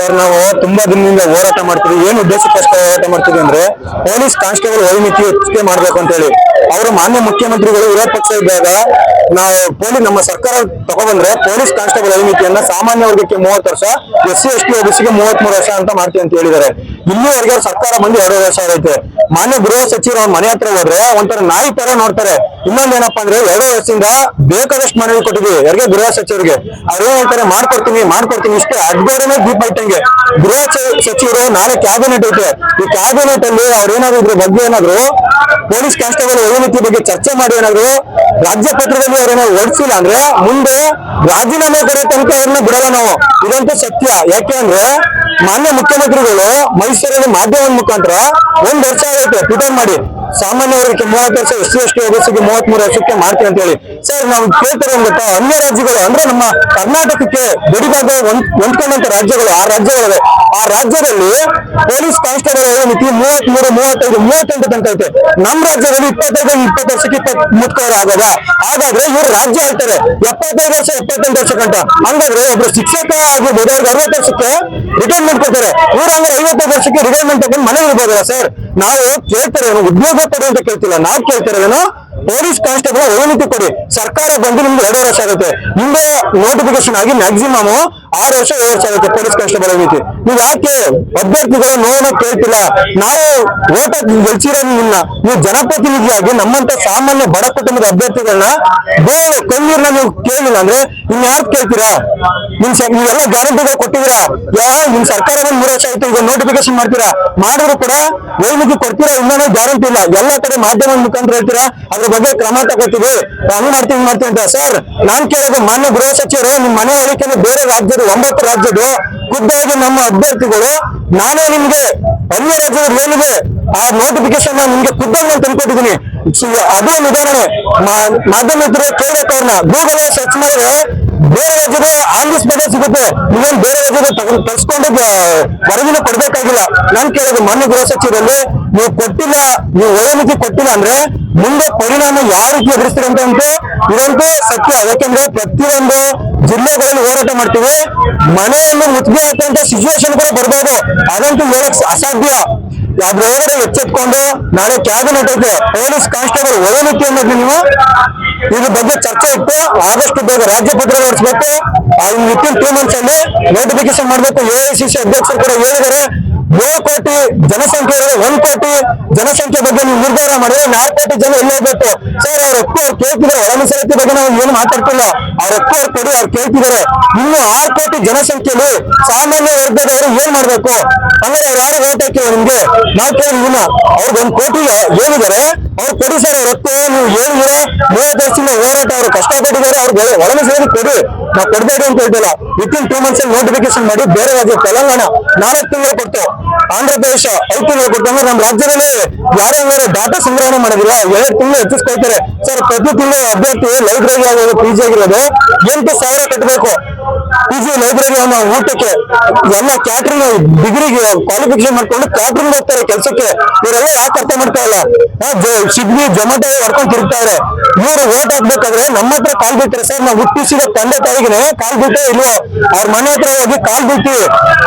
Sir, ನಾವು ತುಂಬಾ ದಿನದಿಂದ ಹೋರಾಟ ಮಾಡ್ತೀವಿ. ಏನು ಉದ್ದೇಶಕ್ಕೋಸ್ಕರ ಹೋರಾಟ ಮಾಡ್ತೀವಿ ಅಂದ್ರೆ ಪೊಲೀಸ್ ಕಾನ್ಸ್ಟೇಬಲ್ ವಯೋಮಿತಿ ಹೆಚ್ಚಿಗೆ ಮಾಡ್ಬೇಕು ಅಂತ ಹೇಳಿ. ಅವರು ಮಾನ್ಯ ಮುಖ್ಯಮಂತ್ರಿಗಳು ವಿರೋಧ ಪಕ್ಷ ಇದ್ದಾಗ ನಾವು ನಮ್ಮ ಸರ್ಕಾರ ತಗೊಬಂದ್ರೆ ಪೊಲೀಸ್ ಕಾನ್ಸ್ಟೇಬಲ್ ವಯೋಮಿತಿಯನ್ನ ಸಾಮಾನ್ಯ ವರ್ಗಕ್ಕೆ 30 ವರ್ಷ, SC ST OBCಗೆ 33 ವರ್ಷ ಅಂತ ಮಾಡ್ತೀವಿ ಅಂತ ಹೇಳಿದ್ದಾರೆ. ಇಲ್ಲಿವರೆಗೆ ಸರ್ಕಾರ ಬಂದು 2 ವರ್ಷ ಆಗೈತೆ. ಮಾನ್ಯ ಗೃಹ ಸಚಿವರು ಅವ್ರ ಮನೆ ಹತ್ರ ಹೋದ್ರೆ ಒಂಥರ ನಾಯಿ ತರ ನೋಡ್ತಾರೆ. ಇನ್ನೊಂದೇನಪ್ಪಾ ಅಂದ್ರೆ 2 ವರ್ಷದಿಂದ ಬೇಕಾದಷ್ಟು ಮನವಿ ಕೊಟ್ಟಿದ್ವಿ ಯಾರಿಗೆ, ಗೃಹ ಸಚಿವರಿಗೆ. ಅವ್ರು ಏನ್ ಹೇಳ್ತಾರೆ, ಮಾಡ್ಕೊಡ್ತೀನಿ ಇಷ್ಟೇ ಅಡ್ಗೋಡೆನೇ ದೀಪ ಇಟ್ಟಂಗೆ. ಗೃಹ ಸಚಿವರು ನಾಳೆ ಕ್ಯಾಬಿನೆಟ್ ಐತೆ. ಈ ಕ್ಯಾಬಿನೆಟ್ ಅಲ್ಲಿ ಅವ್ರೇನಾದ್ರು ಇದ್ರ ಬಗ್ಗೆ ಏನಾದ್ರು ಪೊಲೀಸ್ ಕಾನ್ಸ್ಟೇಬಲ್ ವಯೋಮಿತಿ ಬಗ್ಗೆ ಚರ್ಚೆ ಮಾಡಿ ಏನಾದ್ರು ರಾಜ್ಯ ಪತ್ರದಲ್ಲಿ ಅವ್ರೇನಾದ್ರು ಹೊರಡಿಸಿಲ್ಲ ಅಂದ್ರೆ ಮುಂದೆ ರಾಜೀನಾಮೆ ಕೊಡೋ ತನಕ ಅವ್ರನ್ನ ಬಿಡಲ್ಲ ನಾವು. ಇದಂತೂ ಸತ್ಯ. ಯಾಕೆ ಅಂದ್ರೆ ಮಾನ್ಯ ಮುಖ್ಯಮಂತ್ರಿಗಳು ಮೈಸೂರಲ್ಲಿ ಮಾಧ್ಯಮದ ಮುಖಾಂತರ 1 ವರ್ಷ ಆಗೈತೆ ಟ್ವಿಟರ್ ಮಾಡಿ ಸಾಮಾನ್ಯ ವರ್ಗಕ್ಕೆ 30 ವರ್ಷ, SC ST OBCಗೆ 33 ವರ್ಷಕ್ಕೆ ಮಾಡ್ತೀವಿ ಅಂತ ಹೇಳಿ. ಸರ್, ನಾವು ಕೇಳ್ತಾರೆ ಏನ್ ಗೊತ್ತಾ, ಅನ್ಯ ರಾಜ್ಯಗಳು ಅಂದ್ರೆ ನಮ್ಮ ಕರ್ನಾಟಕಕ್ಕೆ ಗಡಿಭಾಗ ಹೊಂದ್ಕೊಂಡಂತ ರಾಜ್ಯಗಳು 6 ರಾಜ್ಯಗಳಿವೆ. ಆ ರಾಜ್ಯದಲ್ಲಿ ಪೊಲೀಸ್ ಕಾನ್ಸ್ಟೇಬಲ್ ವಯೋಮಿತಿ 33, 35, 38 ತನಕ ಐತೆ. ನಮ್ಮ ರಾಜ್ಯದಲ್ಲಿ 20 ವರ್ಷಕ್ಕೆ 20 ಆಗೋದ. ಹಾಗಾದ್ರೆ ಇವ್ರು ರಾಜ್ಯ ಹೇಳ್ತಾರೆ 75 ವರ್ಷ, 78 ವರ್ಷ ಗಂಟ. ಹಂಗಾದ್ರೆ ಒಬ್ರು ಶಿಕ್ಷಕ ಆಗಿರ್ಬೋದು, ಅವ್ರಿಗೆ 60 ವರ್ಷಕ್ಕೆ ರಿಟೈರ್ಮೆಂಟ್ ಕೊಡ್ತಾರೆ. ಇವ್ರು ಹಂಗಾರೆ 55 ವರ್ಷಕ್ಕೆ ರಿಟೈರ್ಮೆಂಟ್ ತಗೊಂಡು ಮನೆ ಇರ್ಬೋದಲ್ಲ ಸರ್? ನಾವು ಕೇಳ್ತಾರೆ ಉದ್ಯೋಗ ಕೊಡಿ ಅಂತ ಕೇಳ್ತಿಲ್ಲ, ನಾವು ಕೇಳ್ತಿರೋದೇನು ಪೊಲೀಸ್ ಕಾನ್ಸ್ಟೇಬಲ್ ವಯೋಮಿತಿ ಕೊಡಿ. ಸರ್ಕಾರ ಬಂದು ನಿಮ್ಗೆ 2 ವರ್ಷ ಆಗುತ್ತೆ. ನಿಮ್ಗೆ ನೋಟಿಫಿಕೇಶನ್ ಆಗಿ ಮ್ಯಾಕ್ಸಿಮಮ್ 6 ವರ್ಷ 7 ವರ್ಷ ಆಗುತ್ತೆ ಪೊಲೀಸ್ ಕಾನ್ಸ್ಟೇಬಲ್ ವಯೋಮಿತಿ. ನೀವು ಯಾಕೆ ಅಭ್ಯರ್ಥಿಗಳ ನೋವನ್ನು ಕೇಳ್ತಿಲ್ಲ? ನಾವು ಓಟ್ ಗೆಲ್ಸಿರೋ ನೀವು ಜನಪ್ರತಿನಿಧಿಯಾಗಿ ನಮ್ಮಂತ ಸಾಮಾನ್ಯ ಬಡ ಕುಟುಂಬದ ಅಭ್ಯರ್ಥಿಗಳನ್ನ ಬೇರೆ ಕಣ್ಣೀರ್ನ ನೀವು ಕೇಳಿಲ್ಲ ಅಂದ್ರೆ ಇನ್ಯಾರು ಕೇಳ್ತೀರಾ? ನೀವೆಲ್ಲ ಗ್ಯಾರಂಟಿಗಳು ಕೊಟ್ಟಿದ್ದೀರಾ. ನಿಮ್ ಸರ್ಕಾರ 3 ವರ್ಷ ಆಯ್ತು, ಈಗ ನೋಟಿಫಿಕೇಶನ್ ಮಾಡ್ತೀರಾ, ಮಾಡಿದ್ರು ಕೂಡ ವಯೋಮಿತಿ ಕೊಡ್ತೀರಾ? ಇನ್ನೂ ಗ್ಯಾರಂಟಿ ಇಲ್ಲ. ಎಲ್ಲ ಕಡೆ ಮಾಧ್ಯಮದ ಮುಖಾಂತರ ಹೇಳ್ತೀರಾ ಅದ್ರ ಬಗ್ಗೆ ಕ್ರಮ ತಗೋತೀವಿ, ಹಂಗ್ ಮಾಡ್ತೀವಿ ಅಂತ. ಸರ್, ನಾನ್ ಕೇಳೋದು ಮಾನ್ಯ ಗೃಹ ಸಚಿವರು, ನಿಮ್ ಮನೆ ಹೇಳಿಕೆನೆ ಬೇರೆ ರಾಜ್ಯದ 9 ರಾಜ್ಯದ ಖುದ್ದಾಗಿ ನಮ್ಮ ಅಭ್ಯರ್ಥಿಗಳು, ನಾನೇ ನಿಮ್ಗೆ ಅನ್ಯ ರಾಜ್ಯದ ಏನಿದೆ ಆ ನೋಟಿಫಿಕೇಶನ್ ನಿಮ್ಗೆ ಖುದ್ದಾಗಿ ನಾನು ತಂದ್ಕೊಟ್ಟಿದ್ದೀನಿ. ಅದೇ ಉದಾಹರಣೆ ಮಾಧ್ಯಮ ಕೇಳಬೇಕು ಅವ್ರನ್ನ. ಗೂಗಲ್ ಸರ್ಚ್ ಮಾಡಿದ್ರೆ ಬೇರೆ ರಾಜ್ಯದ ಆಂಗ್ಲಿಷ್ ಬಗ್ಗೆ ಸಿಗುತ್ತೆ. ನೀವೇನ್ ಬೇರೆ ರಾಜ್ಯದ ತರಿಸ್ಕೊಂಡು ವರದಿನ ಕೊಡ್ಬೇಕಾಗಿಲ್ಲ. ನಾನ್ ಕೇಳೋದು ಮಾನ್ಯ ಗೃಹ ಸಚಿವರಲ್ಲಿ, ನೀವು ಕೊಟ್ಟಿಲ್ಲ, ನೀವು ವಯೋಮಿತಿ ಕೊಟ್ಟಿಲ್ಲ ಅಂದ್ರೆ ಮುಂದೆ ಪರಿಣಾಮ ಯಾವ ರೀತಿ ಎದುರಿಸ್ತೀರಿ ಅಂತ ಇದಂತೂ ಸತ್ಯ. ಯಾಕೆಂದ್ರೆ ಪ್ರತಿಯೊಂದು ಜಿಲ್ಲೆಗಳಲ್ಲಿ ಹೋರಾಟ ಮಾಡ್ತೀವಿ. ಮನೆಯನ್ನು ಮುತ್ತಿಗೆ ಹಾಕುವಂತ ಸಿಚುವೇಶನ್ ಕೂಡ ಬರ್ಬೋದು. ಅದಂತೂ ಹೇಳಕ್ ಅಸಾಧ್ಯ. ಅದ್ರೊಳಗಡೆ ಎಚ್ಚೆತ್ಕೊಂಡು ನಾಳೆ ಕ್ಯಾಬಿನೆಟ್ ಐತೆ, ಪೊಲೀಸ್ ಕಾನ್ಸ್ಟೇಬಲ್ ವಯೋಮಿತಿ ಅನ್ನೋದು ನೀವು ಇದ್ರ ಬಗ್ಗೆ ಚರ್ಚೆ ಇಟ್ಟು ಆದಷ್ಟು ಬೇಗ ರಾಜ್ಯ ಪತ್ರ ಹೊರಡಿಸ್ಬೇಕು. ವಿತಿನ್ 2 months ಅಲ್ಲಿ ನೋಟಿಫಿಕೇಶನ್ ಮಾಡ್ಬೇಕು. AICC ಅಧ್ಯಕ್ಷರು ಕೂಡ ಹೇಳಿದ್ದಾರೆ, 7 ಕೋಟಿ ಜನಸಂಖ್ಯೆ ಇದೆ, 1 ಕೋಟಿ ಜನಸಂಖ್ಯೆ ಬಗ್ಗೆ ನೀವು ನಿರ್ಧಾರ ಮಾಡಿ 4 ಕೋಟಿ ಜನ ಎಲ್ಲ ಬೇಕು. ಸರ್, ಅವ್ರ ಹಕ್ಕು ಅವ್ರು ಕೇಳ್ತಿದ್ದಾರೆ. ಒಳ ಮೀಸಲಾತಿ ಬಗ್ಗೆ ನಾವು ಏನು ಮಾತಾಡ್ತಿಲ್ಲ. ಅವ್ರ ಹಕ್ಕು ಅವ್ರು ಕೊಡಿ, ಅವ್ರು ಕೇಳ್ತಿದ್ದಾರೆ. ಇನ್ನು 6 ಕೋಟಿ ಜನಸಂಖ್ಯೆಯಲ್ಲಿ ಸಾಮಾನ್ಯ ವರ್ಗದವರು ಏನ್ ಮಾಡ್ಬೇಕು? ಅಂದ್ರೆ ಅವ್ರು ಯಾರು ಓಟ್ ಹಾಕಿಲ್ಲ ನಿಮ್ಗೆ? ನಾವು ಕೇಳಿಲ್ಲ. ಅವ್ರಿಗೆ 1 ಕೋಟಿ ಏನಿದ್ದಾರೆ ಅವ್ರು ಕೊಡಿ ಸರ್. ಅವ್ರ ಹಕ್ಕು ನೀವು ಹೇಳಿದ್ರೆ 30 ವರ್ಷದಿಂದ ಹೋರಾಟ ಅವ್ರು ಕಷ್ಟಪಟ್ಟಿದ್ದಾರೆ. ಅವ್ರಿಗೆ ಒಳ ಮೀಸಲಾತಿ ಕೊಡಿ, ನಾವು ಕೊಡ್ಬೇಡಿ ಅಂತ ಹೇಳ್ತಿಲ್ಲ. ವಿತಿನ್ 2 months ಅಲ್ಲಿ ನೋಟಿಫಿಕೇಶನ್ ಮಾಡಿ. ಬೇರೆ ರಾಜ್ಯ ತೆಲಂಗಾಣ 4 ತಿಂಗಳು ಕೊಟ್ಟು, ಆಂಧ್ರ ಪ್ರದೇಶ 5 ತಿಂಗಳು ಕೊಟ್ಟು. ಅಂದ್ರೆ ನಮ್ಮ ರಾಜ್ಯದಲ್ಲಿ ಯಾರು ಡಾಟಾ ಸಂಗ್ರಹಣೆ ಮಾಡೋದಿಲ್ಲ, 2 ತಿಂಗಳು ಹೆಚ್ಚಿಸ್ಕೊಳ್ತಾರೆ. ಸರ್, ಪ್ರತಿ ತಿಂಗಳು ಅಭ್ಯರ್ಥಿ ಲೈಬ್ರರಿ ಆಗೋದು, PG ಆಗಿರೋದು 8,000 ಕಟ್ಟಬೇಕು. PG ಲೈಬ್ರರಿ ಅನ್ನೋ ಊಟಕ್ಕೆ ಎಲ್ಲ ಕ್ಯಾಟ್ರಿಂಗ್ ಡಿಗ್ರಿಗೆ ಕ್ವಾಲಿಫಿಕೇಶನ್ ಮಾಡ್ಕೊಂಡು ಕ್ಯಾಟ್ರಿಂಗ್ ಹೋಗ್ತಾರೆ ಕೆಲಸಕ್ಕೆ. ಇವರೆಲ್ಲ ಯಾಕೆ ಅರ್ಥ ಮಾಡ್ತಾ ಇಲ್ಲ? ಸ್ವಿಗ್ಗಿ ಜೊಮ್ಯಾಟೊ ಹೊಡ್ಕೊಂಡು ತಿರುಗ್ತಾರೆ. ಇವ್ರು ಓಟ್ ಹಾಕ್ಬೇಕಾದ್ರೆ ನಮ್ಮ ಹತ್ರ ಕಾಲ್ ಬಿಡ್ತಾರೆ. ಸರ್, ನಾವು ಹುಟ್ಟಿಸಿದ ತಂದೆ ತಾಯಿಗೆ ಕಾಲ್ ಬಿಟ್ಟೇ ಇಲ್ವೋ? ಅವ್ರ ಮನೆ ಹತ್ರ ಹೋಗಿ ಕಾಲ್ ಬಿಟ್ಟು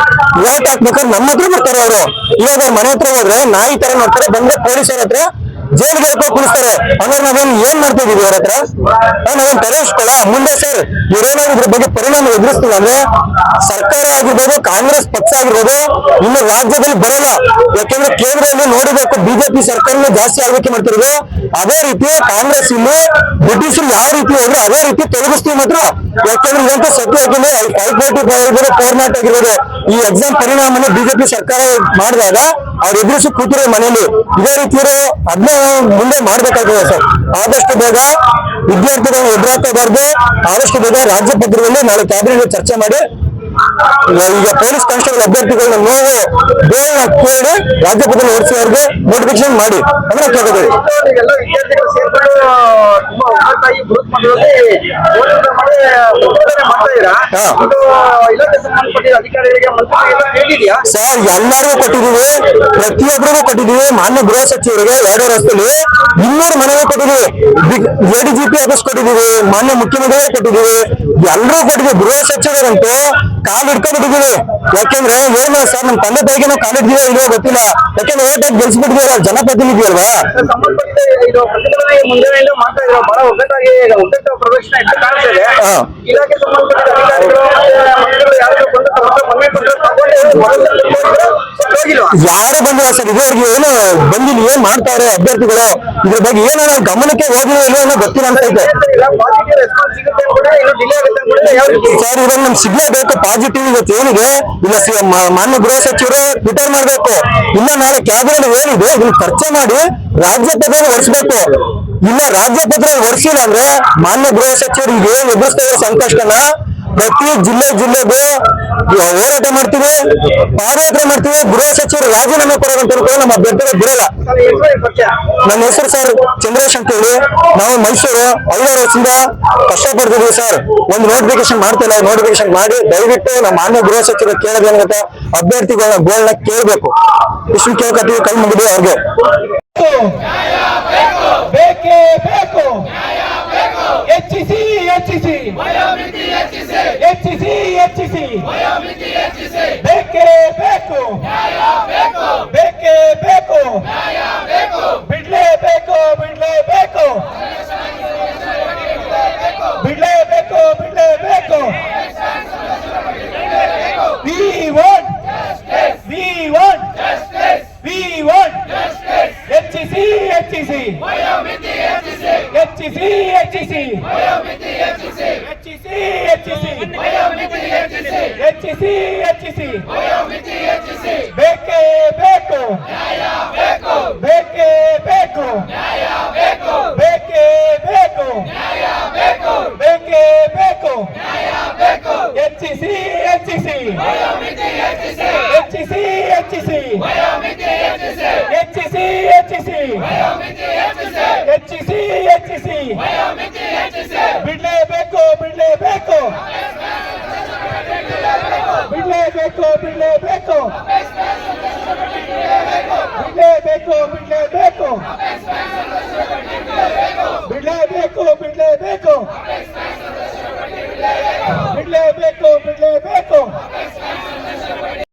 ಓಟ್ ಹಾಕ್ಬೇಕಾದ್ರೆ ನಮ್ಮ ಹತ್ರ ಬರ್ತಾರೆ ಅವರು. ಇವಾಗ ಮನೆ ಹತ್ರ ಹೋದ್ರೆ ನಾಯಿ ತರ ನೋಡ್ತಾರೆ, ಬಂದ್ರೆ ಪೊಲೀಸರ ಹತ್ರ ಜೈಲ್ಗೆ ಹಾಕೋ ಕುಣಿಸ್ತಾರೆ. ಅಂದ್ರೆ ನಾವೇನು ಏನ್ ಮಾಡ್ತಾ ಇದೀವಿ ಅವ್ರ ಹತ್ರ? ನಾವೇನ್ ತಡೆಸ್ಕೊಳ ಮುಂದೆ? ಸರ್, ಇವ್ರೇನಾದ್ರು ಇದ್ರ ಬಗ್ಗೆ ಪರಿಣಾಮ ಎದುರಿಸ್ತಿಲ್ಲ ಅಂದ್ರೆ ಸರ್ಕಾರ ಆಗಿರ್ಬೋದು, ಕಾಂಗ್ರೆಸ್ ಪಕ್ಷ ಆಗಿರ್ಬೋದು ಇನ್ನು ರಾಜ್ಯದಲ್ಲಿ ಬರಲ್ಲ. ಯಾಕೆಂದ್ರೆ ಕೇಂದ್ರದಲ್ಲಿ ನೋಡಬೇಕು, ಬಿಜೆಪಿ ಸರ್ಕಾರನೇ ಜಾಸ್ತಿ ಆಳ್ವಿಕೆ ಮಾಡ್ತಿರೋದು. ಅದೇ ರೀತಿ ಕಾಂಗ್ರೆಸ್ ಇಲ್ಲಿ ಬ್ರಿಟಿಷರು ಯಾವ ರೀತಿ ಹೋದ್ರೆ ಅದೇ ರೀತಿ ತೊಲಗಿಸ್ತೀವಿ ಮಾತ್ರ. ಯಾಕೆಂದ್ರೆ ಇದಂತೂ ಸತ್ಯ. ಯಾಕೆಂದ್ರೆ 540 ಆಗಿರ್ಬೋದು, 4 ಆಗಿರ್ಬೋದು, ಈ ಎಕ್ಸಾಮ್ ಪರಿಣಾಮನ ಬಿಜೆಪಿ ಸರ್ಕಾರ ಮಾಡಿದಾಗ ಅವ್ರು ಎದುರಿಸಿ ಕೂತಿರೋ ಮನೆಯಲ್ಲಿ ಇದೇ ರೀತಿ ಅದನ್ನ ಮುಂದೆ ಮಾಡ್ಬೇಕಾಗ್ತದೆ. ಸರ್, ಆದಷ್ಟು ಬೇಗ ವಿದ್ಯಾರ್ಥಿಗಳನ್ನ ಎದುರಾಗಬಾರ್ದು. ಆದಷ್ಟು ಬೇಗ ರಾಜ್ಯ ಪತ್ರದಲ್ಲಿ ನಾಳೆ ಕ್ಯಾಬಿನೆಟ್ ಚರ್ಚೆ ಮಾಡಿ ಈಗ ಪೊಲೀಸ್ ಕಾನ್ಸ್ಟೇಬಲ್ ಅಭ್ಯರ್ಥಿಗಳನ್ನ ನೋವು ಬೇಗ ಕೇಳಿ ರಾಜ್ಯ ಪತ್ರ ಹೊರಡಿಸಿ ಅವ್ರಿಗೆ ನೋಟಿಫಿಕೇಶನ್ ಮಾಡಿ ಅಂದ್ರೆ ಕೇಳ್ತೀವಿ. ಸರ್, ಎಲ್ಲರಿಗೂ ಕೊಟ್ಟಿದ್ದೀವಿ, ಪ್ರತಿಯೊಬ್ಬರಿಗೂ ಕೊಟ್ಟಿದ್ದೀವಿ. ಮಾನ್ಯ ಗೃಹ ಸಚಿವರಿಗೆ 2 ವರ್ಷದಲ್ಲಿ 200 ಮನೆಗೆ ಕೊಟ್ಟಿದ್ದೀವಿ. ADGP ಆಫೀಸ್ ಕೊಟ್ಟಿದ್ದೀವಿ, ಮಾನ್ಯ ಮುಖ್ಯಮಂತ್ರಿಗಳು ಕೊಟ್ಟಿದ್ದೀವಿ, ಎಲ್ಲರೂ ಕೊಟ್ಟಿದ್ದೀವಿ. ಗೃಹ ಸಚಿವರು ನಾವಂತೂ ಕಾಲು ಹಿಡ್ಕೊಂಡು ಹಿಡಿದೀವಿ. ಯಾಕೆಂದ್ರೆ ಏನು ಸರ್ ನಮ್ ತಂದೆ ತಾಯಿಗೆ ನಾವು ಕಾಲು ಹಿಡಿದಿರೋ ಇಲ್ವೋ ಗೊತ್ತಿಲ್ಲ. ಯಾಕೆಂದ್ರೆ ಓಟಾಗಿ ಗೆಲ್ಸ್ಬಿಟ್ಟಿದೀವಲ್ಲ, ಜನಪ್ರತಿನಿಧಿ ಅಲ್ವಾ. ಸಂಬಂಧಪಟ್ಟ ಇದು ಮುಂಜಾನೆಯಿಂದ ಮಾಡ್ತಾ ಇದ್ರು, ಬಹಳ ಒಗ್ಗಟ್ಟಾಗಿ ಒಗ್ಗಟ್ಟು ಪ್ರದರ್ಶನ ಎಷ್ಟು ಕಾಣ್ತಾ ಇದೆ. ಇಲಾಖೆ ಸಂಬಂಧಪಟ್ಟ ಅಧಿಕಾರಿಗಳು ಮಂತ್ರಿಗಳು ಯಾರು ಬಂದು ಮನವಿ ಪತ್ರ ಹೋಗಿಲ್ವಾ? ಯಾರು ಬಂದಿಲ್ಲ ಸರ್, ಇದುವರೆಗೆ ಏನು ಬಂದಿಲ್ಲ. ಏನ್ ಮಾಡ್ತಾರೆ ಅಭ್ಯರ್ಥಿಗಳು, ಇದ್ರ ಬಗ್ಗೆ ಏನಾರ ಗಮನಕ್ಕೆ ಹೋಗಿಲ್ಲ ಇಲ್ಲ ಅನ್ನೋ ಗೊತ್ತಿಲ್ಲ ಅನ್ಸೈತೆ ಪಾಸಿಟಿವ್ ರೆಸ್ಪಾನ್ಸ್ ಸಿಗುತ್ತೆ ಕೂಡ ಇನ್ನು ಡಿಲೇ ಆಗುತ್ತೆ ಕೂಡ ಯಾವ ರೀತಿ ಸರ್. ಇವಾಗ ನಮ್ಗೆ ಸಿಗ್ಲೇಬೇಕು ಪಾಸಿಟಿವ್. ಇವತ್ತು ಏನಿದೆ ಇಲ್ಲ ಮಾನ್ಯ ಗೃಹ ಸಚಿವರು ಟ್ವಿಟರ್ ಮಾಡ್ಬೇಕು, ಇಲ್ಲ ನಾಳೆ ಕ್ಯಾಬಿನೆಟ್ ಏನಿದೆ ಇದನ್ನ ಚರ್ಚೆ ಮಾಡಿ ರಾಜ್ಯಸಭೆಗೆ ಹೊರಿಸ್ಬೇಕು. ಇಲ್ಲ ರಾಜ್ಯಪತ್ರ ಹೊರಿಸಿಲ್ಲ ಅಂದ್ರೆ ಮಾನ್ಯ ಗೃಹ ಸಚಿವರಿಗೆ ಏನ್ ಎದುರಿಸ್ತಾ ಇರೋ ಸಂಕಷ್ಟನ ಪ್ರತಿ ಜಿಲ್ಲೆಗೂ ಹೋರಾಟ ಮಾಡ್ತೀವಿ, ಪಾದಯಾತ್ರೆ ಮಾಡ್ತೀವಿ. ಗೃಹ ಸಚಿವರು ರಾಜೀನಾಮೆ ಕೊಡೋದಂತ ಕೂಡ ನಮ್ಮ ಅಭ್ಯರ್ಥಿಗಳು ಬಿಡಲ್ಲ. ನನ್ನ ಹೆಸರು ಸರ್ ಚಂದ್ರೇಶ್ ಅಂತ ಹೇಳಿ, ನಾವು ಮೈಸೂರು 5 ವರ್ಷದಿಂದ ಕಷ್ಟಪಡ್ತಿದ್ವಿ ಸರ್. ಒಂದು ನೋಟಿಫಿಕೇಶನ್ ಮಾಡ್ತಿಲ್ಲ, ನೋಟಿಫಿಕೇಶನ್ ಮಾಡಿ ದಯವಿಟ್ಟು ನಮ್ಮ ಮಾನ್ಯ ಗೃಹ ಸಚಿವರು ಕೇಳೋದೇನಾಗುತ್ತೆ, ಅಭ್ಯರ್ಥಿಗಳ ಗೋಲ್ನ ಕೇಳಬೇಕು. ಇಷ್ಟು ಕೇಳ್ಕೊತೀವಿ, ಕೈ ಮುಗಿದು ಅವ್ರಿಗೆ. ಬೇಕೇ ಬೇಕು, ಹೆಚ್ಚಿಸಿ ಹೆಚ್ಚಿಸಿ ಹೆಚ್ಚಿಸಿ ಹೆಚ್ಚಿಸಿ, ಬೇಕೇ ಬೇಕು, ಬೇಕೇ ಬೇಕು, ಬಿಡ್ಲೇಬೇಕು ಬಿಡ್ಲೇಬೇಕು, ಬಿಡ್ಲೇಬೇಕು ಬಿಡ್ಲೇಬೇಕು. We want ಹೆಚ್ಚಿಸಿ ಹೆಚ್ಚಿಸಿ ಹೆಚ್ಚಿಸಿ ಹೆಚ್ಚಿಸಿ ಹೆಚ್ಚಿಸಿ ಹೆಚ್ಚಿಸಿ ಹೆಚ್ಚಿಸಿ ಹೆಚ್ಚಿಸಿ, ಬೇಕೇ ಬೇಕು, ಬೇಕೇ ಬೇಕು, ಬೇಕೇ ಬೇಕು, ಬೇಕೇ ಬೇಕು, ಹೆಚ್ಚಿಸಿ ಹೆಚ್ಚಿಸಿ ಹೆಚ್ಚಿಸಿ ಹೆಚ್ಚಿಸಿ ಹೆಚ್ಚಿಸಿ ಹೆಚ್ಚಿಸಿ ಹೆಚ್ಚಿಸಿ ಹೆಚ್ಚಿಸಿ, ಬಿಡ್ಲೇಬೇಕು ಬಿಡ್ಲೇಬೇಕು, ಬಿಡ್ಲೇಬೇಕು ಬಿಡ್ಲೇಬೇಕು, ಬಿಡ್ಲೇಬೇಕು ಬಿಡ್ಲೇಬೇಕು.